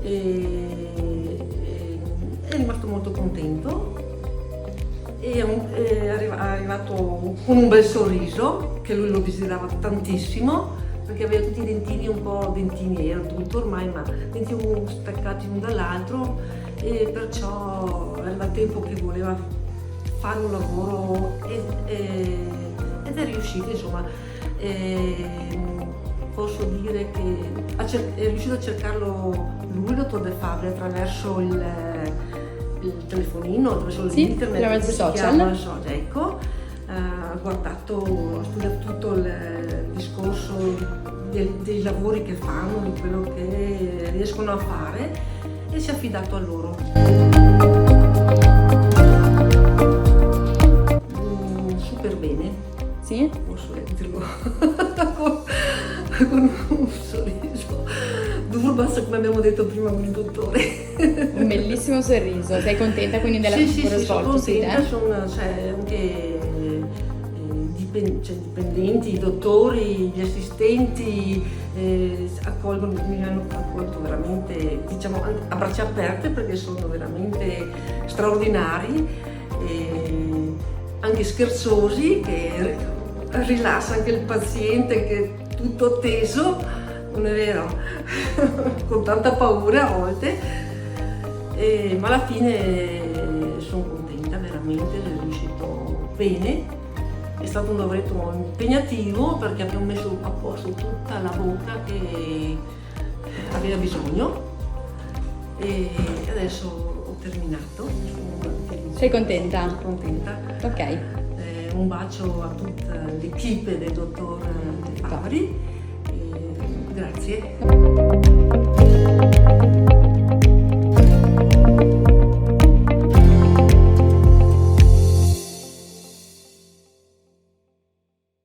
e è rimasto molto contento e è arrivato con un bel sorriso, che lui lo desiderava tantissimo, perché aveva tutti i dentini un po', dentini era tutto ormai, ma dentini staccati uno dall'altro, e perciò era il tempo che voleva fare un lavoro ed è riuscito, insomma. Posso dire che è riuscito a cercarlo lui, dottor De Fabri, attraverso il telefonino, attraverso l'internet, attraverso i social. Ecco, ha studiato tutto il discorso dei lavori che fanno, di quello che riescono a fare, e si è affidato a loro. Super bene. Sì? Posso dirlo con un sorriso d'urbas, come abbiamo detto prima con il dottore. Un bellissimo sorriso. Sei contenta quindi della Sì, lavoro svolto? sono contenta, c'è anche dipendenti, i dottori, gli assistenti mi hanno accolto veramente, diciamo, a braccia aperte, perché sono veramente straordinari, anche scherzosi, che rilassa anche il paziente che è tutto teso, non è vero? Con tanta paura a volte, ma alla fine sono contenta, veramente è riuscito bene. È stato un lavoretto impegnativo, perché abbiamo messo a posto tutta la bocca che aveva bisogno, e adesso ho terminato. Sono felice. Sei contenta? Sono contenta. Ok. Un bacio a tutta l'equipe del dottor De Fabri. Grazie.